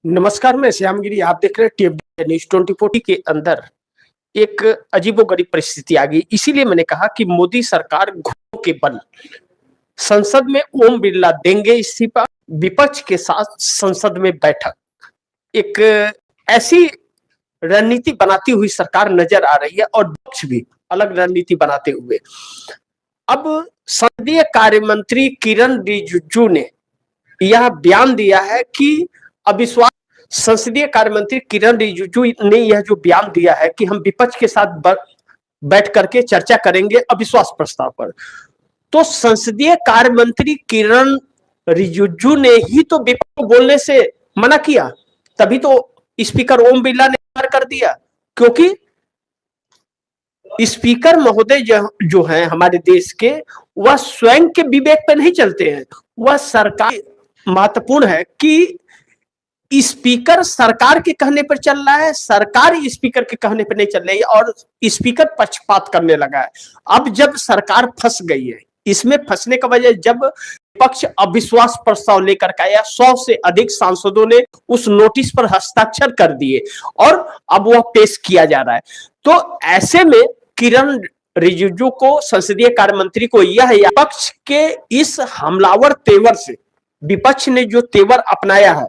नमस्कार, मैं श्यामगिरी। आप देख रहे हैं टीएफडी न्यूज़ 24 के अंदर एक अजीबोगरीब परिस्थिति आ गई। इसीलिए मैंने कहा कि मोदी सरकार घुटनों के बल संसद में ओम बिरला देंगे इस्तीफा, विपक्ष के साथ संसद में बैठक। एक ऐसी रणनीति बनाती हुई सरकार नजर आ रही है और विपक्ष भी अलग रणनीति बनाते हुए। अब संसदीय कार्य मंत्री किरण रिजिजू ने यह बयान दिया है कि अविश्वास संसदीय कार्य मंत्री किरण रिजिजू ने यह जो बयान दिया है कि हम विपक्ष के साथ बैठ करके चर्चा करेंगे अविश्वास प्रस्ताव पर। तो संसदीय कार्य मंत्री किरण रिजिजू ने ही तो विपक्ष को बोलने से मना किया, तभी तो स्पीकर ओम बिरला ने इनकार कर दिया। क्योंकि स्पीकर महोदय जो हैं हमारे देश के, वह स्वयं के विवेक पे नहीं चलते हैं। वह सरकार महत्वपूर्ण है कि स्पीकर सरकार के कहने पर चल रहा है, सरकार स्पीकर के कहने पर नहीं चल रही है और स्पीकर पक्षपात करने लगा है। अब जब सरकार फंस गई है, इसमें फंसने का वजह जब विपक्ष अविश्वास प्रस्ताव लेकर के आया, 100 से अधिक सांसदों ने उस नोटिस पर हस्ताक्षर कर दिए और अब वह पेश किया जा रहा है। तो ऐसे में किरण रिजिजू को, संसदीय कार्य मंत्री को, यह विपक्ष के इस हमलावर तेवर से, विपक्ष ने जो तेवर अपनाया है,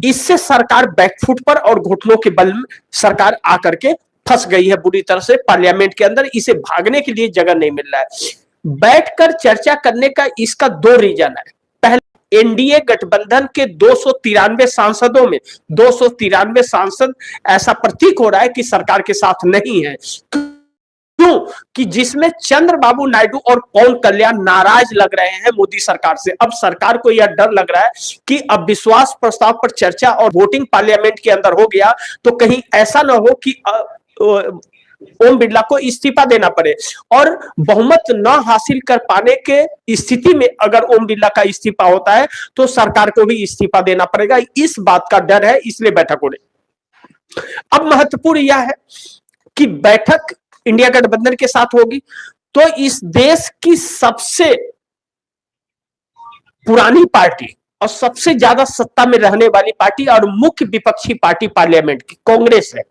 इससे सरकार बैकफुट पर और घुटनों के बल में सरकार आकर के फंस गई है बुरी तरह से पार्लियामेंट के अंदर। इसे भागने के लिए जगह नहीं मिल रहा है। बैठकर चर्चा करने का इसका दो रीजन है। पहले, एनडीए गठबंधन के 293 सांसदों में 293 सांसद, ऐसा प्रतीक हो रहा है कि सरकार के साथ नहीं है। क्यों? कि जिसमें चंद्रबाबू नायडू और पवन कल्याण नाराज लग रहे हैं मोदी सरकार से। अब सरकार को यह डर लग रहा है कि अब विश्वास प्रस्ताव पर चर्चा और वोटिंग पार्लियामेंट के अंदर हो गया तो कहीं ऐसा ना हो कि ओम बिरला को इस्तीफा देना पड़े, और बहुमत न हासिल कर पाने के स्थिति में अगर ओम बिरला का इस्तीफा होता है तो सरकार को भी इस्तीफा देना पड़ेगा। इस बात का डर है, इसलिए बैठक हो रही। अब महत्वपूर्ण यह है कि बैठक इंडिया गठबंधन के साथ होगी तो इस देश की सबसे पुरानी पार्टी और सबसे ज्यादा सत्ता में रहने वाली पार्टी और मुख्य विपक्षी पार्टी पार्लियामेंट की कांग्रेस है।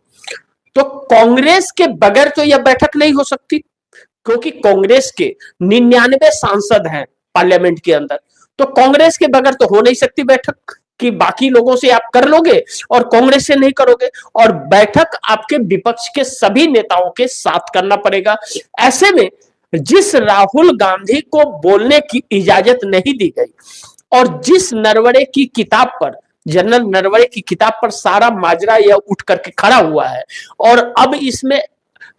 तो कांग्रेस के बगैर तो यह बैठक नहीं हो सकती, क्योंकि कांग्रेस के 99 सांसद हैं पार्लियामेंट के अंदर। तो कांग्रेस के बगैर तो हो नहीं सकती बैठक कि बाकी लोगों से आप कर लोगे और कांग्रेस से नहीं करोगे, और बैठक आपके विपक्ष के सभी नेताओं के साथ करना पड़ेगा। ऐसे में जिस राहुल गांधी को बोलने की इजाजत नहीं दी गई और जिस नरवणे की किताब पर, जनरल नरवणे की किताब पर सारा माजरा यह उठ करके खड़ा हुआ है, और अब इसमें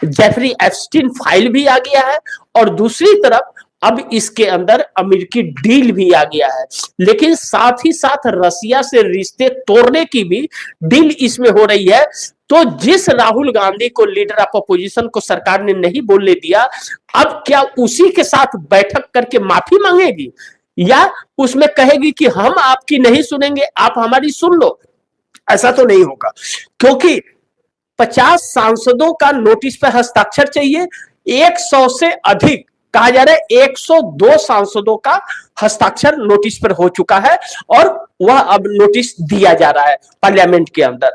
जेफरी एप्स्टीन फाइल भी आ गया है और दूसरी तरफ अब इसके अंदर अमेरिकी डील भी आ गया है, लेकिन साथ ही साथ रसिया से रिश्ते तोड़ने की भी डील इसमें हो रही है। तो जिस राहुल गांधी को, लीडर ऑफ अपोजिशन को, सरकार ने नहीं बोलने दिया, अब क्या उसी के साथ बैठक करके माफी मांगेगी या उसमें कहेगी कि हम आपकी नहीं सुनेंगे, आप हमारी सुन लो? ऐसा तो नहीं होगा, क्योंकि 50 सांसदों का नोटिस पर हस्ताक्षर चाहिए। 100 से अधिक, कहा जा रहा है 102 सांसदों का हस्ताक्षर नोटिस पर हो चुका है और वह अब नोटिस दिया जा रहा है पार्लियामेंट के अंदर।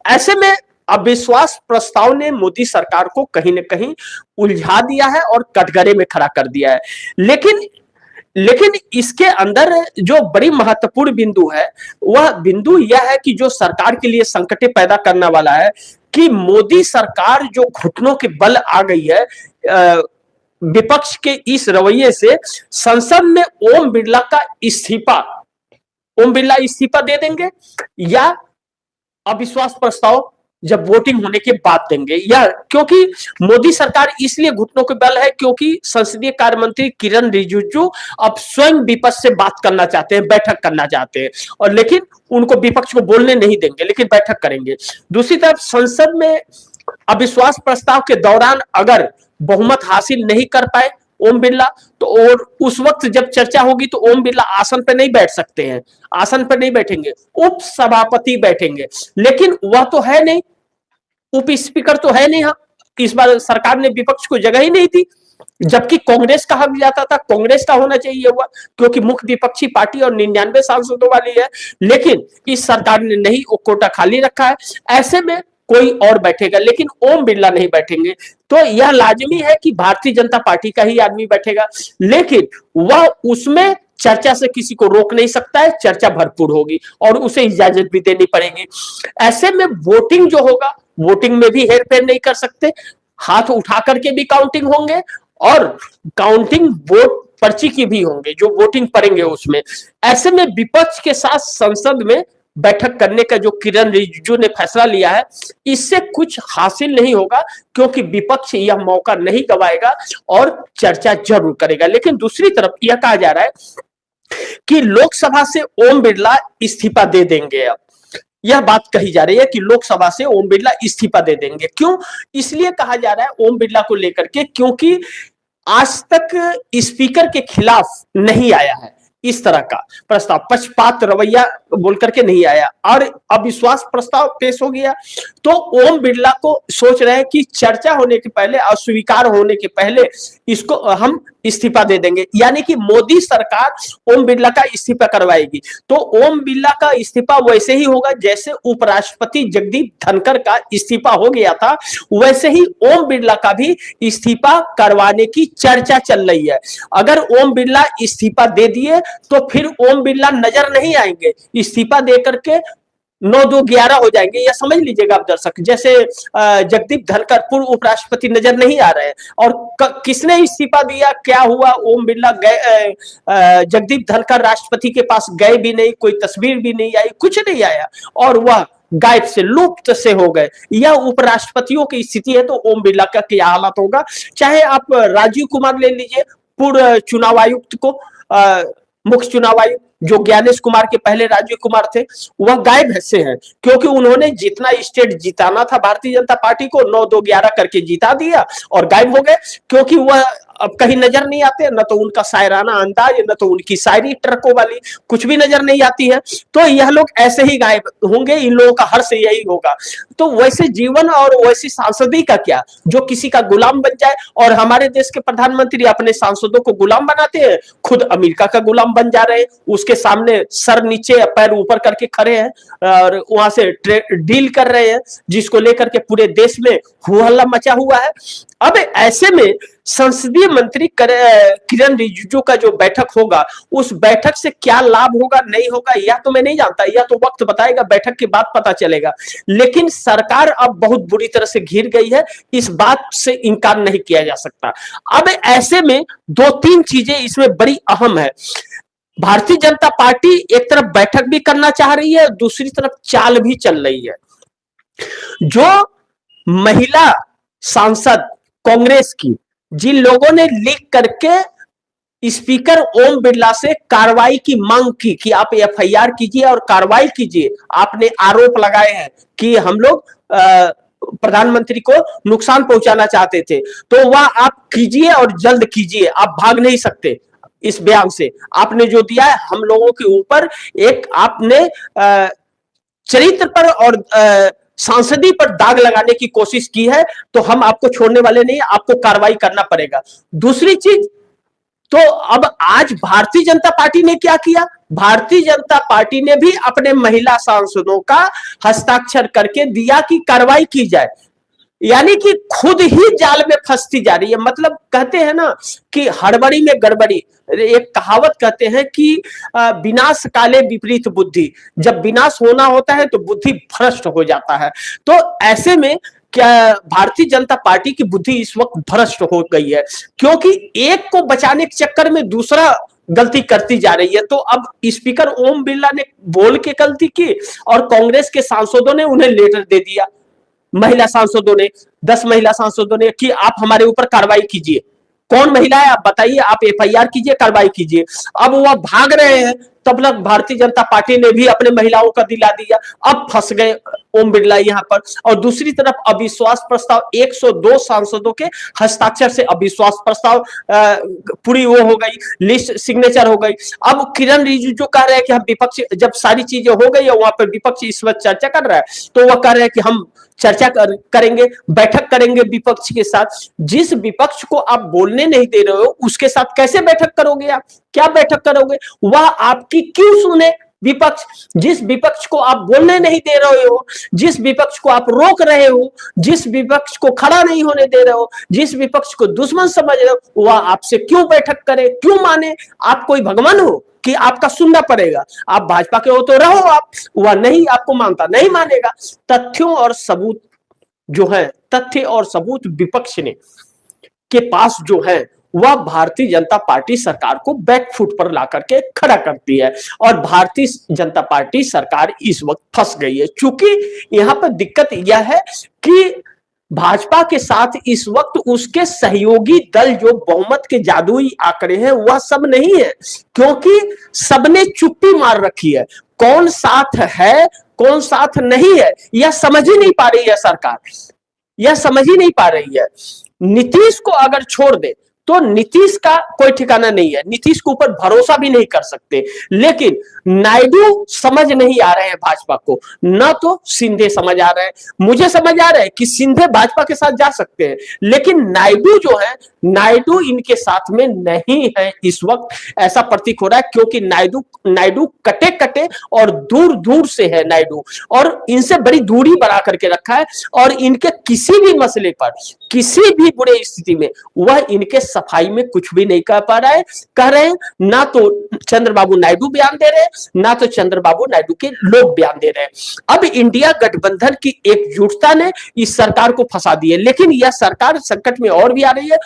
ऐसे में अविश्वास प्रस्ताव ने मोदी सरकार को कहीं ना कहीं उलझा दिया है और कटघरे में खड़ा कर दिया है। लेकिन इसके अंदर जो बड़ी महत्वपूर्ण बिंदु है, वह बिंदु यह है कि जो सरकार के लिए संकट पैदा करने वाला है कि मोदी सरकार जो घुटनों के बल आ गई है विपक्ष के इस रवैये से, संसद में ओम बिरला इस्तीफा दे देंगे या अविश्वास प्रस्ताव जब वोटिंग होने के बाद देंगे। या क्योंकि मोदी सरकार इसलिए घुटनों के बल है क्योंकि संसदीय कार्य मंत्री किरण रिजिजू अब स्वयं विपक्ष से बात करना चाहते हैं, बैठक करना चाहते हैं, और लेकिन उनको विपक्ष को बोलने नहीं देंगे, लेकिन बैठक करेंगे। दूसरी तरफ संसद में अविश्वास प्रस्ताव के दौरान अगर बहुमत हासिल नहीं कर पाए ओम बिरला, तो और उस वक्त जब चर्चा होगी तो ओम बिरला आसन पर नहीं बैठ सकते हैं, आसन पर नहीं बैठेंगे, उप सभापति बैठेंगे। लेकिन वह तो है नहीं, उप स्पीकर तो है नहीं। हाँ, इस बार सरकार ने विपक्ष को जगह ही नहीं दी, जबकि कांग्रेस का हक जाता था, कांग्रेस का होना चाहिए हुआ, क्योंकि मुख्य विपक्षी पार्टी और 99 सांसदों वाली है। लेकिन इस सरकार ने नहीं, वो कोटा खाली रखा है। ऐसे में कोई और बैठेगा, लेकिन ओम बिरला नहीं बैठेंगे। तो यह लाजमी है कि भारतीय जनता पार्टी का ही आदमी बैठेगा, लेकिन वह उसमें चर्चा से किसी को रोक नहीं सकता है, चर्चा भरपूर होगी और उसे इजाजत भी देनी पड़ेगी। ऐसे में वोटिंग जो होगा, वोटिंग में भी हेरफेर नहीं कर सकते, हाथ उठा करके भी काउंटिंग होंगे और काउंटिंग वोट पर्ची की भी होंगे, जो वोटिंग पड़ेंगे उसमें। ऐसे में विपक्ष के साथ संसद में बैठक करने का जो किरण रिजिजू ने फैसला लिया है, इससे कुछ हासिल नहीं होगा, क्योंकि विपक्ष यह मौका नहीं गवाएगा और चर्चा जरूर करेगा। लेकिन दूसरी तरफ यह कहा जा रहा है कि लोकसभा से ओम बिरला इस्तीफा दे देंगे। अब यह बात कही जा रही है कि लोकसभा से ओम बिरला इस्तीफा दे देंगे। क्यों इसलिए कहा जा रहा है ओम बिरला को लेकर के? क्योंकि आज तक स्पीकर के खिलाफ नहीं आया है इस तरह का प्रस्ताव, पक्षपात रवैया बोल करके नहीं आया, और अविश्वास प्रस्ताव पेश हो गया। तो ओम बिरला को सोच रहे हैं कि चर्चा होने के पहले, अस्वीकार होने के पहले इसको हम इस्तीफा दे देंगे, यानी कि मोदी सरकार ओम बिरला का इस्तीफा करवाएगी। तो ओम बिरला का इस्तीफा वैसे ही होगा जैसे उपराष्ट्रपति जगदीप धनखड़ का इस्तीफा हो गया था, वैसे ही ओम बिरला का भी इस्तीफा करवाने की चर्चा चल रही है। अगर ओम बिरला इस्तीफा दे दिए तो फिर ओम बिरला नजर नहीं आएंगे, इस्तीफा देकर के 9-2-11 हो जाएंगे। यह समझ लीजिएगा आप दर्शक, जैसे जगदीप धनखड़ पूर्व उपराष्ट्रपति नजर नहीं आ रहे हैं, और किसने इस्तीफा दिया, क्या हुआ, ओम बिरला गए, जगदीप धनखड़ राष्ट्रपति के पास गए भी नहीं, कोई तस्वीर भी नहीं आई, कुछ नहीं आया, और वह गायब से, लुप्त से हो गए। यह उपराष्ट्रपतियों की स्थिति है, तो ओम बिरला का क्या हालत होगा। चाहे आप राजीव कुमार ले लीजिए, पूर्व चुनाव आयुक्त को, मुख्य चुनाव आयुक्त जो ज्ञानेश कुमार के पहले राजीव कुमार थे, वह गायब से हैं, क्योंकि उन्होंने जितना स्टेट जिताना था भारतीय जनता पार्टी को 9-2-11 करके जिता दिया और गायब हो गए, क्योंकि वह अब कहीं नजर नहीं आते, न तो उनका शायराना अंदाज, न तो उनकी शायरी ट्रकों वाली कुछ भी नजर नहीं आती है। तो यह लोग ऐसे ही गायब होंगे, इन लोगों का हर्ष यही होगा। तो वैसे जीवन और वैसी सांसदी का क्या, जो किसी का गुलाम बन जाए। और हमारे देश के प्रधानमंत्री अपने सांसदों को गुलाम बनाते हैं, खुद अमेरिका का गुलाम बन जा रहे हैं, उसके सामने सर नीचे पैर ऊपर करके खड़े हैं और वहां से डील कर रहे हैं, जिसको लेकर के पूरे देश में हुहल्ला मचा हुआ है। अब ऐसे में संसदीय मंत्री किरण रिजिजू का जो बैठक होगा, उस बैठक से क्या लाभ होगा नहीं होगा यह तो मैं नहीं जानता, यह तो वक्त बताएगा, बैठक के बाद पता चलेगा। लेकिन सरकार अब बहुत बुरी तरह से घिर गई है, इस बात से इनकार नहीं किया जा सकता। अब ऐसे में 2-3 चीजें इसमें बड़ी अहम है। भारतीय जनता पार्टी एक तरफ बैठक भी करना चाह रही है, दूसरी तरफ चाल भी चल रही है। जो महिला सांसद कांग्रेस की, जिन लोगों ने लिख करके स्पीकर ओम बिरला से कार्रवाई की मांग की कि आप एफआईआर कीजिए और कार्रवाई कीजिए, आपने आरोप लगाए हैं कि हम लोग प्रधानमंत्री को नुकसान पहुंचाना चाहते थे, तो वह आप कीजिए और जल्द कीजिए, आप भाग नहीं सकते। इस बयान से आपने जो दिया है, हम लोगों के ऊपर एक आपने चरित्र पर और सांसदी पर दाग लगाने की कोशिश की है, तो हम आपको छोड़ने वाले नहीं, आपको कार्रवाई करना पड़ेगा। दूसरी चीज, तो अब आज भारतीय जनता पार्टी ने क्या किया, भारतीय जनता पार्टी ने भी अपने महिला सांसदों का हस्ताक्षर करके दिया कि कार्रवाई की जाए, यानी कि खुद ही जाल में फंसती जा रही है। मतलब कहते हैं ना कि हड़बड़ी में गड़बड़ी, एक कहावत कहते हैं कि विनाश काले विपरीत बुद्धि, जब विनाश होना होता है तो बुद्धि भ्रष्ट हो जाता है। तो ऐसे में क्या भारतीय जनता पार्टी की बुद्धि इस वक्त भ्रष्ट हो गई है, क्योंकि एक को बचाने के चक्कर में दूसरा गलती करती जा रही है। तो अब स्पीकर ओम बिरला ने बोल के गलती की और कांग्रेस के सांसदों ने उन्हें लेटर दे दिया, महिला सांसदों ने, 10 महिला सांसदों ने, कि आप हमारे ऊपर कार्रवाई कीजिए। कौन महिला है आप बताइए, आप एफआईआर कीजिए, कार्रवाई कीजिए। अब वह भाग रहे हैं तब तक भारतीय जनता पार्टी ने भी अपने महिलाओं का दिला दिया, अब फंस गए ओम बिरला यहां पर। और दूसरी तरफ अविश्वास प्रस्ताव 102 सांसदों के हस्ताक्षर से अविश्वास प्रस्ताव पूरी वो हो गई, लिस्ट सिग्नेचर हो गई। अब किरण रिजिजू कह रहे हैं कि हम विपक्ष, जब सारी चीजें हो गई है वहां पर विपक्ष इस वक्त चर्चा कर रहा है, तो वह कह रहे हैं कि हम चर्चा करेंगे, बैठक करेंगे विपक्ष के साथ। जिस विपक्ष को आप बोलने नहीं दे रहे हो उसके साथ कैसे बैठक करोगे? आप क्या बैठक करोगे? वह आपकी क्यों सुने विपक्ष? जिस विपक्ष को आप बोलने नहीं दे रहे हो, जिस विपक्ष को आप रोक रहे हो, जिस विपक्ष को खड़ा नहीं होने दे रहे हो, जिस विपक्ष को दुश्मन समझ रहे हो, वह आपसे क्यों बैठक करे, क्यों माने? आप कोई भगवान हो कि आपका सुनना पड़ेगा? आप भाजपा के हो तो रहो, आप वह नहीं आपको मानता, नहीं मानेगा। तथ्यों और सबूत जो है, तथ्य और सबूत विपक्ष ने के पास जो है वह भारतीय जनता पार्टी सरकार को बैकफुट पर ला करके खड़ा करती है, और भारतीय जनता पार्टी सरकार इस वक्त फंस गई है। चूंकि यहां पर दिक्कत यह है कि भाजपा के साथ इस वक्त उसके सहयोगी दल जो बहुमत के जादुई आंकड़े हैं वह सब नहीं है, क्योंकि सबने चुप्पी मार रखी है। कौन साथ है कौन साथ नहीं है यह समझ ही नहीं पा रही है सरकार, यह समझ ही नहीं पा रही है। नीतीश को अगर छोड़ दे तो नीतीश का कोई ठिकाना नहीं है, नीतीश के ऊपर भरोसा भी नहीं कर सकते। लेकिन नायडू समझ नहीं आ रहे हैं भाजपा को, ना तो सिंधे समझ आ रहे हैं। मुझे समझ आ रहा है कि सिंधे भाजपा के साथ जा सकते हैं, लेकिन नायडू जो है, नायडू इनके साथ में नहीं है इस वक्त, ऐसा प्रतीक हो रहा है। क्योंकि नायडू कटे कटे और दूर दूर से है नायडू, और इनसे बड़ी दूरी बना करके रखा है, और इनके किसी भी मसले पर, किसी भी बुरे स्थिति में वह इनके सफाई में कुछ भी नहीं कह पा रहा है। कह रहे हैं ना तो चंद्रबाबू नायडू बयान दे रहे हैं, ना तो चंद्रबाबू नायडू के लोग बयान दे रहे हैं। अब इंडिया गठबंधन की एकजुटता ने इस सरकार को फंसा दी है, लेकिन यह सरकार संकट में और भी आ रही है।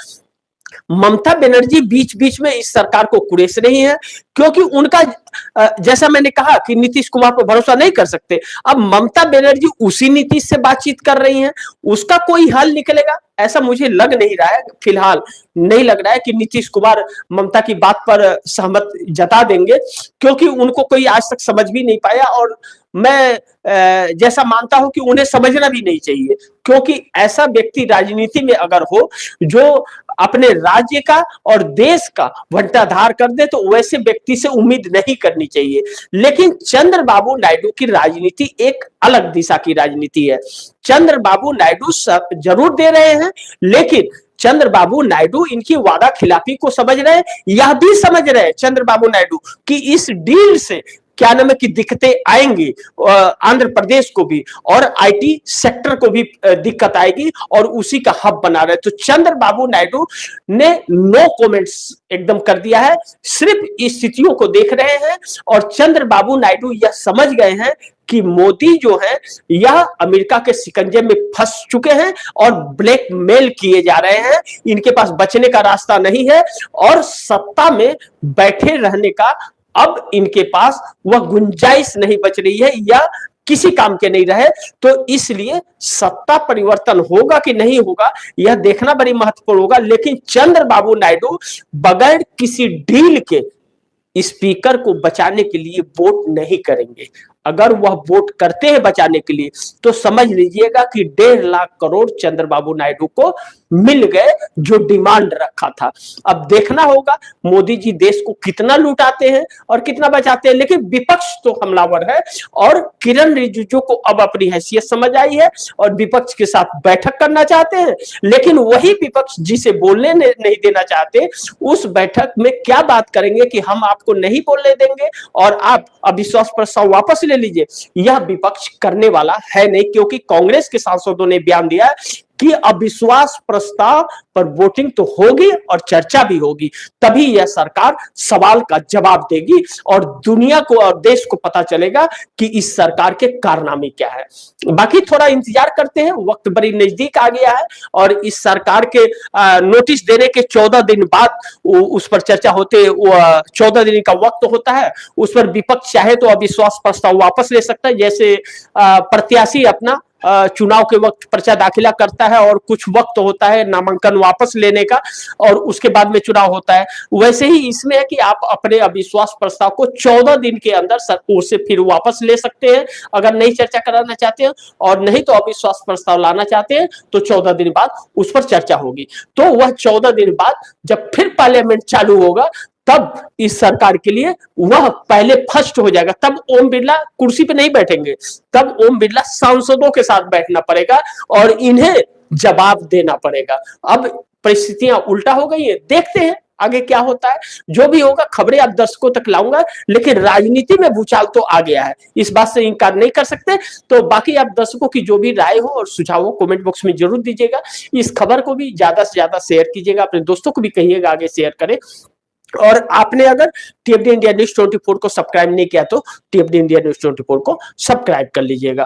ममता बनर्जी बीच बीच में इस सरकार को कुरेस रही है, क्योंकि उनका जैसा मैंने कहा कि नीतीश कुमार पर भरोसा नहीं कर सकते। अब ममता बनर्जी उसी नीतीश से बातचीत कर रही हैं, उसका कोई हल निकलेगा ऐसा मुझे लग नहीं रहा है। फिलहाल नहीं लग रहा है कि नीतीश कुमार ममता की बात पर सहमत जता देंगे, क्योंकि उनको कोई आज तक समझ भी नहीं पाया, और मैं जैसा मानता हूं कि उन्हें समझना भी नहीं चाहिए। क्योंकि ऐसा व्यक्ति राजनीति में अगर हो जो अपने राज्य का और देश का भंटाधार कर दे, तो वैसे व्यक्ति से उम्मीद नहीं करनी चाहिए। लेकिन चंद्रबाबू नायडू की राजनीति एक अलग दिशा की राजनीति है। चंद्रबाबू नायडू जरूर दे रहे हैं, लेकिन चंद्रबाबू नायडू इनकी वादा खिलाफी को समझ रहे हैं। यह भी समझ रहे हैं चंद्रबाबू नायडू कि इस डील से क्या नाम है कि दिक्कतें आएंगी, आंध्र प्रदेश को भी और आईटी सेक्टर को भी दिक्कत आएगी, और उसी का हब बना रहे। तो चंद्रबाबू नायडू ने नो कमेंट्स एकदम कर दिया है, सिर्फ स्थितियों को देख रहे हैं। और चंद्रबाबू नायडू यह समझ गए हैं कि मोदी जो है यह अमेरिका के शिकंजे में फंस चुके हैं और ब्लैकमेल किए जा रहे हैं, इनके पास बचने का रास्ता नहीं है, और सत्ता में बैठे रहने का अब इनके पास वह गुंजाइश नहीं बच रही है, या किसी काम के नहीं रहे। तो इसलिए सत्ता परिवर्तन होगा कि नहीं होगा यह देखना बड़ी महत्वपूर्ण होगा। लेकिन चंद्रबाबू नायडू बगैर किसी डील के स्पीकर को बचाने के लिए वोट नहीं करेंगे। अगर वह वोट करते हैं बचाने के लिए, तो समझ लीजिएगा कि 1.5 लाख करोड़ चंद्रबाबू नायडू को मिल गए जो डिमांड रखा था। अब देखना होगा मोदी जी देश को कितना लुटाते हैं और कितना बचाते हैं। लेकिन विपक्ष तो हमलावर है, और किरण रिजिजू को अब अपनी हैसियत समझ आई है और विपक्ष के साथ बैठक करना चाहते हैं। लेकिन वही विपक्ष जिसे बोलने नहीं देना चाहते, उस बैठक में क्या बात करेंगे कि हम आपको नहीं बोलने देंगे और आप अविश्वास प्रस्ताव वापस ले लीजिए, यह विपक्ष करने वाला है नहीं। क्योंकि कांग्रेस के सांसदों ने बयान दिया कि अविश्वास प्रस्ताव पर वोटिंग तो होगी और चर्चा भी होगी, तभी यह सरकार सवाल का जवाब देगी और दुनिया को और देश को पता चलेगा कि इस सरकार के कारनामे क्या है। बाकी थोड़ा इंतजार करते हैं, वक्त बड़ी नजदीक आ गया है, और इस सरकार के नोटिस देने के 14 दिन बाद उस पर चर्चा होते, 14 दिन का वक्त होता है, उस पर विपक्ष चाहे तो अविश्वास प्रस्ताव वापस ले सकता है। जैसे प्रत्याशी अपना चुनाव के वक्त पर्चा दाखिला करता है और कुछ वक्त होता है नामांकन वापस लेने का और उसके बाद में चुनाव होता है, वैसे ही इसमें है कि आप अपने अविश्वास प्रस्ताव को 14 दिन के अंदर उसे फिर वापस ले सकते हैं अगर नई चर्चा कराना चाहते हैं, और नहीं तो अविश्वास प्रस्ताव लाना चाहते हैं तो 14 दिन बाद उस पर चर्चा होगी। तो वह 14 दिन बाद जब फिर पार्लियामेंट चालू होगा तब इस सरकार के लिए वह पहले फर्स्ट हो जाएगा। तब ओम बिरला कुर्सी पे नहीं बैठेंगे, तब ओम बिरला सांसदों के साथ बैठना पड़ेगा और इन्हें जवाब देना पड़ेगा। अब परिस्थितियां उल्टा हो गई है, देखते हैं आगे क्या होता है। जो भी होगा खबरें आप दर्शकों तक लाऊंगा, लेकिन राजनीति में भूचाल तो आ गया है, इस बात से इनकार नहीं कर सकते। तो बाकी आप दर्शकों की जो भी राय हो और सुझाव हो कमेंट बॉक्स में जरूर दीजिएगा। इस खबर को भी ज्यादा से ज्यादा शेयर कीजिएगा, अपने दोस्तों को भी कहिएगा आगे शेयर करें। और आपने अगर टीएफडी इंडिया न्यूज 24 को सब्सक्राइब नहीं किया तो टीएफडी इंडिया न्यूज 24 को सब्सक्राइब कर लीजिएगा।